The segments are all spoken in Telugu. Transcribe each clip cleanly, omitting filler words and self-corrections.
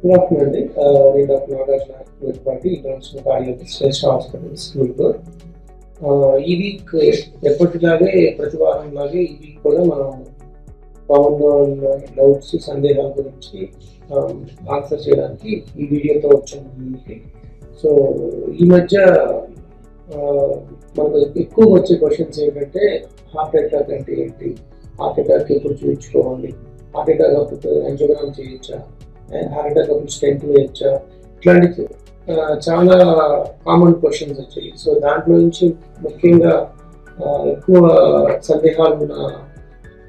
Good afternoon. నేను Dr.Nagarjuna Gottipati-interventional cardiologist, Sreshta Hospitals, Guntur. ఈ వీక్ ఎప్పటిలాగే ప్రతి వారంలాగే ఈ వీక్ కూడా మనం కామన్గా ఉన్న డౌట్స్ సందేహాల గురించి ఆన్సర్ చేయడానికి ఈ వీడియోతో వచ్చాము దీనికి. సో ఈ మధ్య మనకు ఎక్కువ వచ్చే క్వశ్చన్స్ ఏంటంటే హార్ట్ అటాక్ అంటే ఏంటి, హార్ట్ అటాక్ ఎప్పుడు చూపించుకోవాలి, హార్ట్ అటాక్ అప్పుడు యాంజియోగ్రామ్ చేయొచ్చా, హార్ట్ అటాక్ అప్పుడు స్టెంట్ వేయచ్చా, ఇట్లాంటి చాలా కామన్ క్వశ్చన్స్ వచ్చాయి. సో దాంట్లో నుంచి ముఖ్యంగా ఎక్కువ సందేహాలు ఉన్న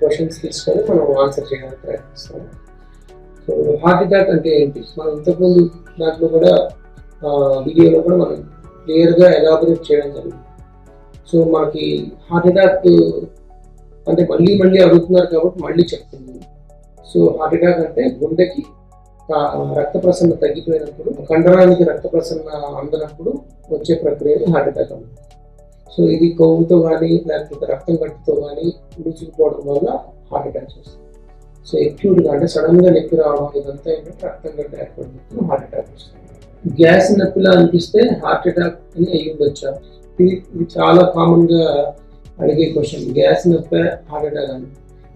క్వశ్చన్స్ తీసుకొని మనం ఆన్సర్ చేయడానికి ప్రయత్నిస్తాం. సో హార్ట్ అటాక్ అంటే ఏంటి, మనం ఇంతకుముందు దాంట్లో కూడా వీడియోలో కూడా మనం క్లియర్గా ఎలాబరేట్ చేయడం జరిగింది. సో మనకి హార్ట్ అటాక్ అంటే మళ్ళీ అడుగుతున్నారు కాబట్టి మళ్ళీ చెప్తున్నాను. సో హార్ట్ అటాక్ అంటే గుండెకి రక్త ప్రసరణ తగ్గిపోయినప్పుడు, కండరానికి రక్త ప్రసరణ అందనప్పుడు వచ్చే ప్రక్రియని హార్ట్ అటాక్ అంటారు. సో ఇది కొవ్వుతో కానీ లేకపోతే రక్తం గట్టితో కానీ ఉడిచిపోవడం వల్ల హార్ట్ అటాక్స్ వస్తుంది. సో ఎక్యూట్గా అంటే సడన్గా నొప్పి రావడం ఇదంతా ఏంటంటే రక్తం గడ్డ ఏర్పడినప్పుడు హార్ట్ అటాక్ వస్తుంది. గ్యాస్ నొప్పిలా అనిపిస్తే హార్ట్ అటాక్ అని అయ్యి ఉండొచ్చా, ఇది చాలా కామన్గా అడిగే క్వశ్చన్. గ్యాస్ నొప్పి హార్ట్ అటాక్ అని.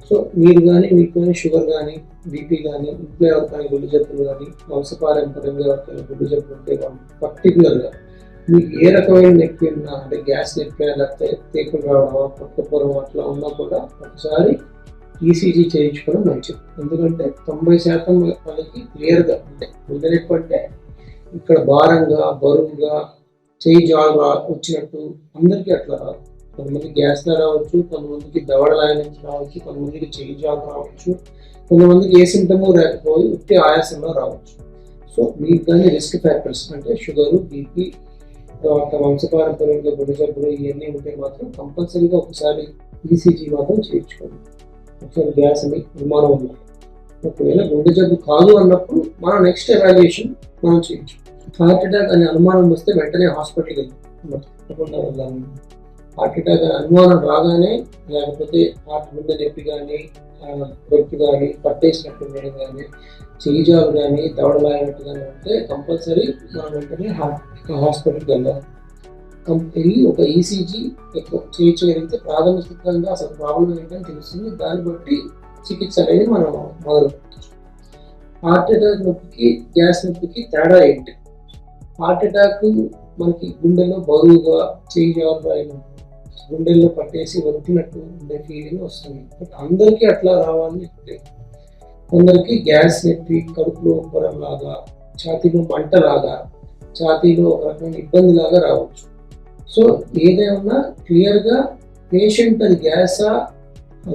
సో మీరు కానీ మీకు కానీ షుగర్ కానీ బీపీ కానీ ఇంట్లో ఎవరికైనా గుండె జబ్బులు కానీ వంశపారంపర్యంగా ఎవరికైనా గుండె జబ్బులు ఉంటే పర్టికులర్గా మీకు ఏ రకమైన నొప్పి ఉన్నా, అంటే గ్యాస్ నొప్పి లేకపోతే తేకులు రావడం పట్టుకోవడం అట్లా ఉన్నా కూడా ఒకసారి ఈసీజీ చేయించుకోవడం మంచిది. ఎందుకంటే 90% వాళ్ళకి క్లియర్గా అంటే గుండె నొప్పి అంటే ఇక్కడ భారంగా బరువుగా చేయి జాలు వచ్చినట్టు అందరికీ అట్లా రాదు. కొంతమంది గ్యాస్లో రావచ్చు, కొంతమందికి దవడలాయ నుంచి రావచ్చు, కొంతమందికి చేయి జాలు రావచ్చు, కొంతమందికి ఏ సింటము లేకపోయి ఉట్టి ఆయాసంలో రావచ్చు. సో మీకు కానీ రిస్క్ ఫ్యాక్టర్స్ అంటే షుగరు, బీపీ, తర్వాత వంశపారంపర్యంగా గుండె జబ్బులు ఇవన్నీ ఉంటే మాత్రం కంపల్సరీగా ఒకసారి ఈసీజీ మాత్రం చేయించుకోండి. ఒకసారి గ్యాస్ అని అనుమానం ఉంది. ఒకవేళ గుండె జబ్బు కాదు అన్నప్పుడు మనం నెక్స్ట్ ఎవాల్యుయేషన్ మనం చేయొచ్చు. హార్ట్ అటాక్ అని అనుమానం వస్తే వెంటనే హాస్పిటల్కి వెళ్ళాలి. హార్ట్ అటాక్ అని అనుమానం రాగానే, లేకపోతే హార్ట్ గుండె నొప్పి కానీ నొప్పి కానీ పట్టేసినట్టు ఉండడం కానీ చేయిజాలు కానీ దవడలాగినట్టు కానీ ఉంటే కంపల్సరీ మనం వెంటనే హాస్పిటల్కి వెళ్ళాలి. వెళ్ళి ఒక ఈసీజీ చేయించగలిగితే ప్రాథమికంగా అసలు ప్రాబ్లం ఏంటని తెలుస్తుంది. దాన్ని బట్టి చికిత్స అనేది మనం మొదలు పెట్టచ్చు. హార్ట్ అటాక్ నొప్పికి గ్యాస్ నొప్పికి తేడా ఏంటి? హార్ట్ అటాక్ మనకి గుండెలో బరువుగా చేయిజాలు అయినట్టు గుండెల్లో పట్టేసి వదిలినట్టు ఉండే ఫీలింగ్ వస్తుంది. బట్ అందరికీ అట్లా రావాలని లేదు. కొందరికి గ్యాస్ నొప్పి కడుపులో ఉబ్బరంలాగా, ఛాతీలో మంటలాగా, ఛాతీలో ఒక రకమైన ఇబ్బంది లాగా రావచ్చు. సో ఏదైనా క్లియర్గా పేషెంట్ అది గ్యాసా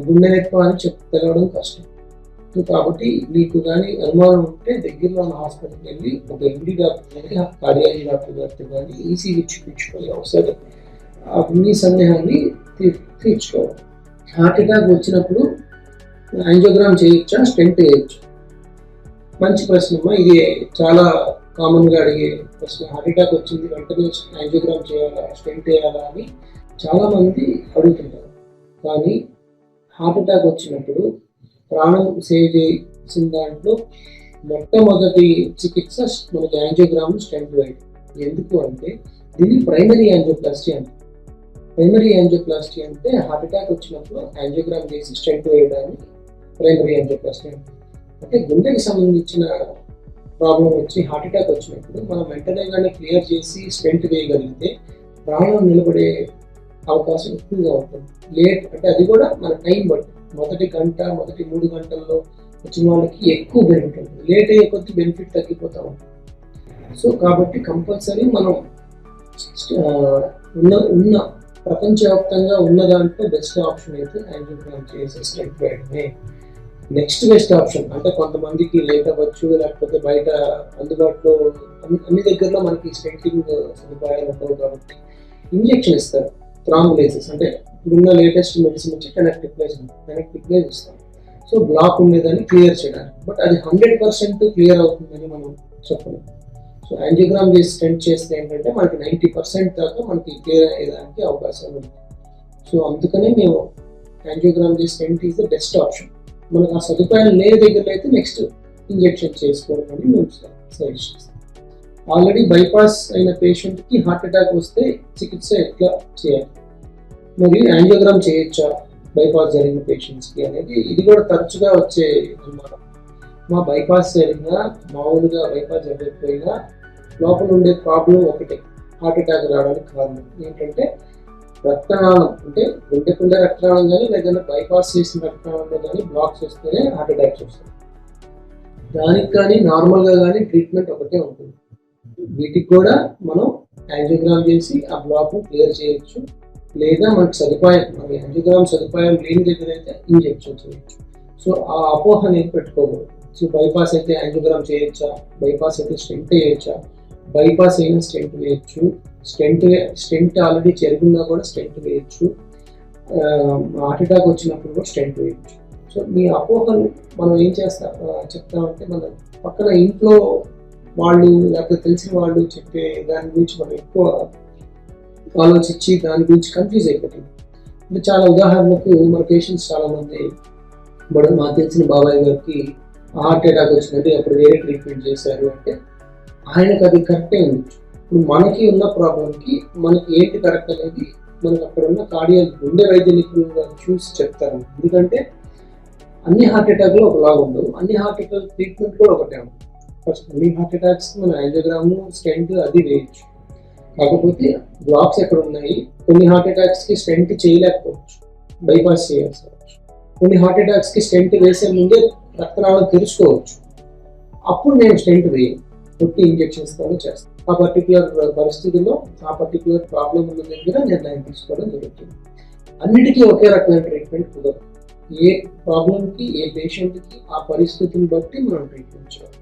గుండె నొప్పి అని తెలవడం కష్టం. కాబట్టి మీకు కానీ అనుమానం ఉంటే దగ్గరలో ఉన్న హాస్పిటల్కి వెళ్ళి ఒక ఎండి డాక్టర్ కానీ కార్డియాలజీ డాక్టర్ గారితో కానీ ఈసీజీ చూపించుకోవాలి. ఒకసారి అన్ని సందేహాన్ని తీర్చుకోవాలి. హార్ట్ అటాక్ వచ్చినప్పుడు యాంజియోగ్రామ్ చేయొచ్చా, స్టెంట్ వేయొచ్చా? మంచి ప్రశ్న. ఇది చాలా కామన్గా అడిగే ప్రశ్న. హార్ట్ అటాక్ వచ్చింది వెంటనే యాంజియోగ్రామ్ చేయాలా, స్టెంట్ వేయాలా అని చాలామంది అడుగుతుంటారు. కానీ హార్ట్ అటాక్ వచ్చినప్పుడు ప్రాణం సేవ్ చేసిన దాంట్లో మొట్టమొదటి చికిత్స మనకి యాంజియోగ్రామ్, స్టెంట్ వేయడం. ఎందుకు అంటే దీన్ని ప్రైమరీ యాంజియోప్లాస్టీ అంటారు. ప్రైమరీ యాంజియోప్లాస్టీ అంటే హార్ట్ అటాక్ వచ్చినప్పుడు యాంజియోగ్రామ్ చేసి స్టెంట్ వేయడాన్ని ప్రైమరీ యాంజియోప్లాస్టీ అంటారు. అంటే గుండెకి సంబంధించిన ప్రాబ్లం వచ్చి హార్ట్ అటాక్ వచ్చినప్పుడు మనం వెంటనే కానీ క్లియర్ చేసి స్టెంట్ వేయగలిగితే ప్రాణం నిలబడే అవకాశం ఎక్కువగా ఉంటుంది. లేట్ అంటే అది కూడా మన టైం బట్టి మొదటి 3 గంటల్లో వచ్చిన వాళ్ళకి ఎక్కువ బెనిఫిట్ ఉంటుంది. లేట్ అయ్యే కొద్ది బెనిఫిట్ తగ్గిపోతూ ఉంటుంది. సో కాబట్టి కంపల్సరీ మనం ఉన్న ప్రపంచవ్యాప్తంగా ఉన్న దాంట్లో బెస్ట్ ఆప్షన్ అయితే యాంజియోగ్రామ్ చేసి స్టెంట్ వేయడమే. నెక్స్ట్ బెస్ట్ ఆప్షన్ అంటే కొంతమందికి లేట్ అవ్వచ్చు, లేకపోతే బయట అందుబాటులో అన్ని దగ్గరలో మనకి స్టెంటింగ్ సదుపాయాలు ఉండవు కాబట్టి ఇంజెక్షన్ ఇస్తారు. థ్రాంబులైసిస్ అంటే ఇప్పుడున్న లేటెస్ట్ మెడిసిన్ వచ్చి కనెక్టివ్ ప్లేస్ ఇస్తాం. సో బ్లాక్ ఉండేదాన్ని క్లియర్ చేయడానికి. బట్ అది 100% క్లియర్ అవుతుందని మనం చెప్పలేము. సో యాంజియోగ్రామ్ చేసి స్టెంట్ చేస్తే ఏంటంటే మనకి 90% దాకా మనకి క్లియర్ అయ్యేదానికి అవకాశం ఉంది. సో అందుకనే మేము యాంజియోగ్రామ్ చేసి stent is the best option. మనకు ఆ సదుపాయం లేని దగ్గర అయితే నెక్స్ట్ ఇంజెక్షన్ చేసుకోవడం అని మేము సజెస్ట్ చేస్తాం. ఆల్రెడీ బైపాస్ అయిన పేషెంట్కి హార్ట్ అటాక్ వస్తే చికిత్స ఎట్లా చేయాలి, మరియు యాంజియోగ్రామ్ చేయొచ్చా బైపాస్ జరిగిన పేషెంట్స్కి అనేది ఇది కూడా తరచుగా వచ్చే అనుమానం. మా బైపాస్ జరిగినా మామూలుగా బైపాస్ జరగకపోయినా లోపల ఉండే ప్రాబ్లం ఒకటే, హార్ట్ అటాక్ రావడానికి కారణం ఏంటంటే రక్తనాళం, అంటే గుండెకుండే రక్తనాళం కానీ లేదంటే బైపాస్ చేసిన రక్తనాళంలో కానీ బ్లాక్స్ వస్తేనే హార్ట్ అటాక్స్ వస్తాయి. దానికి కానీ నార్మల్గా కానీ ట్రీట్మెంట్ ఒకటే ఉంటుంది. వీటికి కూడా మనం యాంజియోగ్రామ్ చేసి ఆ బ్లాక్ను క్లియర్ చేయొచ్చు, లేదా మనకు సదుపాయం, మన యాంజియోగ్రామ్ సదుపాయం లేని దగ్గర అయితే ఇంజెక్షన్ చేయొచ్చు. సో ఆ అపోహ అనేది పెట్టుకోకూడదు. సో బైపాస్ అయితే యాంజియోగ్రామ్ చేయొచ్చా, బైపాస్ అయితే స్టెంట్ వేయచ్చా, బైపాస్ అయినా స్టెంట్ వేయచ్చు, స్టెంట్ ఆల్రెడీ చెరుగున్నా కూడా స్టెంట్ వేయచ్చు, హార్ట్ అటాక్ వచ్చినప్పుడు కూడా స్టెంట్ వేయచ్చు. సో మీ అపోహలు మనం ఏం చెప్తామంటే మన పక్కన ఇంట్లో వాళ్ళు లేకపోతే తెలిసిన వాళ్ళు చెప్పే దాని గురించి మనం ఎక్కువ ఆలోచించి దాని గురించి కన్ఫ్యూజ్ అయిపోతుంది. అంటే చాలా ఉదాహరణకు మన పేషెంట్స్ చాలామంది మాకు తెలిసిన బాబాయ్ గారికి హార్ట్ అటాక్ వచ్చినది, అప్పుడు వేరే ట్రీట్మెంట్ చేశారు అంటే ఆయనకు అది కరెక్టే ఉండొచ్చు. ఇప్పుడు మనకి ఉన్న ప్రాబ్లంకి మనకి ఏంటి కరెక్ట్ అనేది మనకు అక్కడ ఉన్న గుండె వైద్య నిపుణులు గారు చూసి చెప్తారు. ఎందుకంటే అన్ని హార్ట్ అటాక్లు ఒకలాగా ఉండవు, అన్ని హార్ట్ అటాక్ ట్రీట్మెంట్ కూడా ఒకటే ఉంటుంది. ఫస్ట్ అన్ని హార్ట్ అటాక్స్ మన యాంజియోగ్రామ్ స్టెంట్ అది వేయచ్చు. కాకపోతే బ్లాక్స్ ఎక్కడ ఉన్నాయి, కొన్ని హార్ట్ అటాక్స్కి స్టెంట్ చేయలేకపోవచ్చు, బైపాస్ చేయాల్సి రావచ్చు. కొన్ని హార్ట్ అటాక్స్కి స్టెంట్ వేసే ముందే రక్తనాళం తెరుచుకోవచ్చు, అప్పుడు నేను స్టెంట్ వేయను, కొట్టి ఇంజెక్షన్స్తోనే చేస్తాను. ఆ పర్టికులర్ పరిస్థితుల్లో ఆ పర్టికులర్ ప్రాబ్లం ఉన్న దగ్గర నిర్ణయం తీసుకోవడం జరుగుతుంది. అన్నిటికీ ఒకే రకమైన ట్రీట్మెంట్ కుదరదు. ఏ ప్రాబ్లంకి ఏ పేషెంట్కి ఆ పరిస్థితిని బట్టి మనం ట్రీట్మెంట్ చేయాలి.